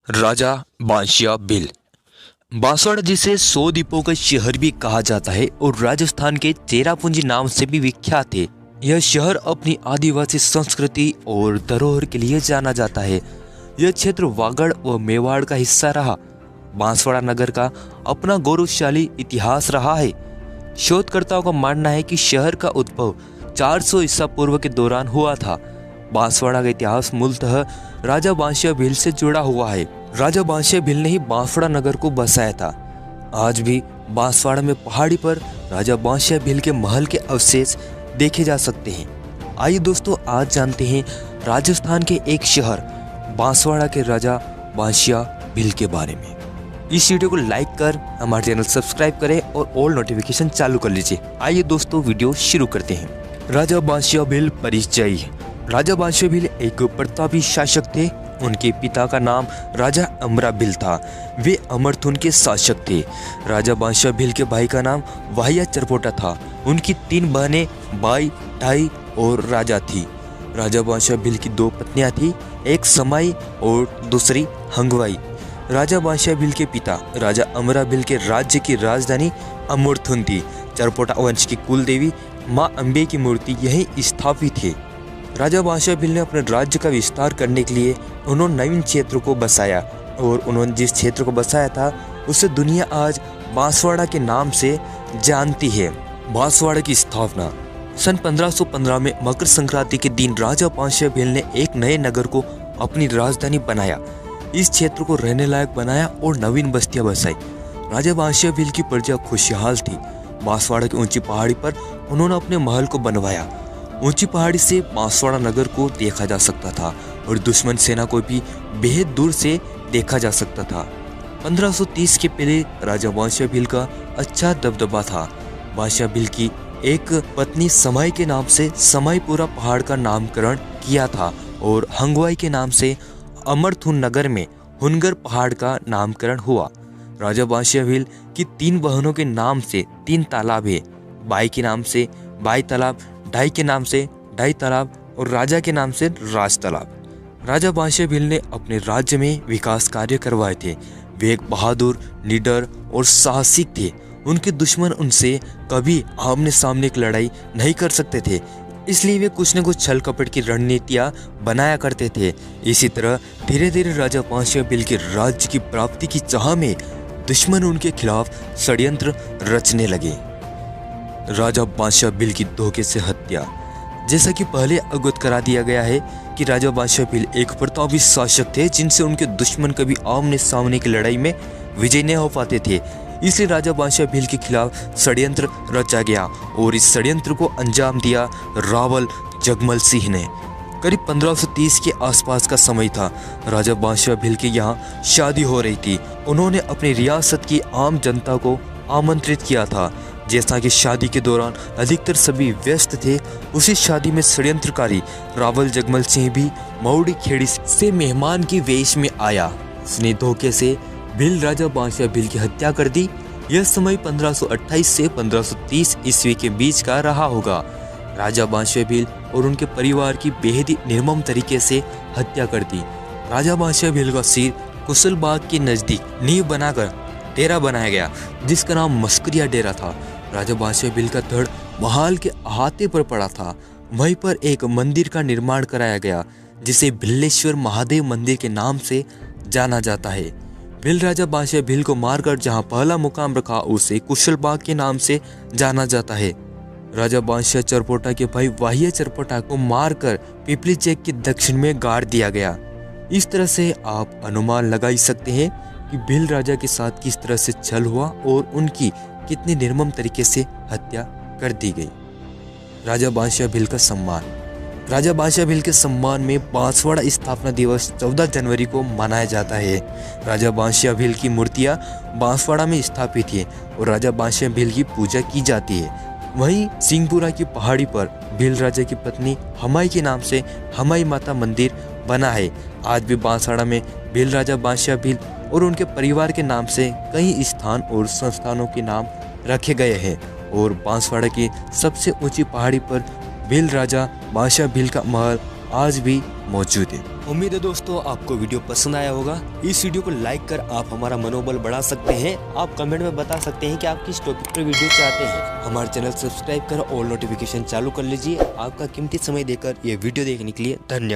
राजा बांशिया भील। बांसवाड़ा जिसे 100 द्वीपों का शहर भी कहा जाता है और राजस्थान के चेरापूंजी नाम से भी विख्यात है। यह शहर अपनी आदिवासी संस्कृति और धरोहर के लिए जाना जाता है। यह क्षेत्र वागड़ व मेवाड़ का हिस्सा रहा। बांसवाड़ा नगर का अपना गौरवशाली इतिहास रहा है। शोधकर्ताओं का मानना है कि शहर का उद्भव 400 ईसा पूर्व के दौरान हुआ था। बांसवाड़ा का इतिहास मूलतः राजा बांशिया भील से जुड़ा हुआ है। राजा बांशिया भील ने ही बांसवाड़ा नगर को बसाया था। आज भी बांसवाड़ा में पहाड़ी पर राजा बांशिया भील के महल के अवशेष देखे जा सकते हैं। आइए दोस्तों, आज जानते हैं राजस्थान के एक शहर बांसवाड़ा के राजा बांशिया भील के बारे में। इस वीडियो को लाइक कर हमारे चैनल सब्सक्राइब करें और ऑल नोटिफिकेशन चालू कर लीजिए। आइए दोस्तों, वीडियो शुरू करते हैं। राजा बांशिया भील परिचय। राजा बांशिया भील एक प्रतापी शासक थे। उनके पिता का नाम राजा अमरा भील था। वे अमरथुन के शासक थे। राजा बांशिया भील के भाई का नाम वाहिया चरपोटा था। उनकी 3 बहनें बाई, ढाई और राजा थी। राजा बांशिया भील की 2 पत्नियां थी, एक समाई और दूसरी हंगवाई। राजा बांशिया भील के पिता राजा अमरा भील के राज्य की राजधानी अमरथुन थी। चरपोटा वंश की कुल देवी माँ अम्बे की मूर्ति यहीं स्थापित है। राजा बांशिया भील ने अपने राज्य का विस्तार करने के लिए उन्होंने नवीन क्षेत्र को बसाया और उन्होंने जिस क्षेत्र को बसाया था उसे दुनिया आज बांसवाड़ा के नाम से जानती है। बांसवाड़ा की स्थापना सन 1515 में मकर संक्रांति के दिन राजा बांशिया भील ने एक नए नगर को अपनी राजधानी बनाया। इस क्षेत्र को रहने लायक बनाया और नवीन बस्तियां बसाई। राजा बांशिया भील की प्रजा खुशहाल थी। बांसवाड़ा की ऊंची पहाड़ी पर उन्होंने अपने महल को बनवाया। ऊंची पहाड़ी से बांसवाड़ा नगर को देखा जा सकता था और दुश्मन सेना को भी बेहद दूर से देखा जा सकता था। 1530 के पहले राजा बांशिया भील का अच्छा दबदबा था। बांशिया भील की एक पत्नी समाई के नाम से समाईपुरा पहाड़ का नामकरण किया था और हंगवाई के नाम से अमरथुन नगर में हुनगर पहाड़ का नामकरण हुआ। राजा बांशिया भील की 3 बहनों के नाम से 3 तालाब है। बाई के नाम से बाई तालाब, ढाई के नाम से ढाई तालाब और राजा के नाम से राज तालाब। राजा बांशिया भील ने अपने राज्य में विकास कार्य करवाए थे। वे एक बहादुर, निडर और साहसिक थे। उनके दुश्मन उनसे कभी आमने सामने की लड़ाई नहीं कर सकते थे, इसलिए वे कुछ न कुछ छल कपट की रणनीतियां बनाया करते थे। इसी तरह धीरे धीरे राजा बांशिया भील के राज्य की प्राप्ति की चाह में दुश्मन उनके खिलाफ षड्यंत्र रचने लगे। राजा बांशिया भील की धोखे से हत्या। जैसा कि पहले अवगत करा दिया गया है कि राजा बांशिया भील एक प्रतापी शासक थे जिनसे उनके दुश्मन कभी आमने सामने की लड़ाई में विजय नहीं हो पाते थे। इसलिए राजा बांशिया भील के खिलाफ षड्यंत्र रचा गया और इस षड्यंत्र को अंजाम दिया रावल जगमल सिंह ने। करीब 1530 के आसपास का समय था। राजा बांशिया भील के यहाँ शादी हो रही थी। उन्होंने अपनी रियासत की आम जनता को आमंत्रित किया था। जैसा कि शादी के दौरान अधिकतर सभी व्यस्त थे, उसी शादी में षड्यंत्रकारी रावल जगमल सिंह भी मऊड़ी खेड़ी से मेहमान की वेश में आया। उसने धोखे से भील राजा बांशिया भील की हत्या कर दी। यह समय 1528 से 1530 ईस्वी के बीच का रहा होगा। राजा बांशिया भील और उनके परिवार की बेहद ही निर्मम तरीके से हत्या कर दी। राजा बांशिया भील का सिर कुशलबाग के नजदीक नींव बनाकर डेरा बनाया गया, जिसका नाम मस्करिया डेरा था। राजा बांशिया भील का धड़ महाल के अहाते पर पड़ा था। वहीं पर एक मंदिर का निर्माण कराया गया, जिसे भिल्लेश्वर महादेव मंदिर के नाम से जाना जाता है। भील राजा बांशिया भील को मारकर जहां पहला मुकाम रखा, उसे कुशलबाग के नाम से जाना जाता है। राजा बांशिया चरपोटा के भाई वाहिया चरपोटा को मारकर पिपली चेक के दक्षिण में गाड़ दिया गया। इस तरह से आप अनुमान लगा ही सकते हैं कि भील राजा के साथ किस तरह से छल हुआ और उनकी कितनी निर्मम तरीके से हत्या कर दी गई। राजा बांशिया भील का सम्मान। राजा बांशिया भील के सम्मान में बांसवाड़ा स्थापना दिवस 14 जनवरी को मनाया जाता है। राजा बांशिया भील की मूर्तियां बांसवाड़ा में स्थापित है और राजा बांशिया भील की पूजा की जाती है। वहीं सिंहपुरा की पहाड़ी पर भील राजा की पत्नी हमाई के नाम से हमाई माता मंदिर बना है। आज भी बांसवाड़ा में भील राजा बांशिया भील और उनके परिवार के नाम से कई स्थान और संस्थानों के नाम रखे गए हैं और बांसवाड़ा की सबसे ऊंची पहाड़ी पर भील राजा बांशिया भील का महल आज भी मौजूद है। उम्मीद है दोस्तों आपको वीडियो पसंद आया होगा। इस वीडियो को लाइक कर आप हमारा मनोबल बढ़ा सकते हैं। आप कमेंट में बता सकते हैं कि आप किस टॉपिक पर वीडियो चाहते हैं। हमारे चैनल सब्सक्राइब कर और नोटिफिकेशन चालू कर लीजिए। आपका कीमती समय देकर ये वीडियो देखने के लिए धन्यवाद।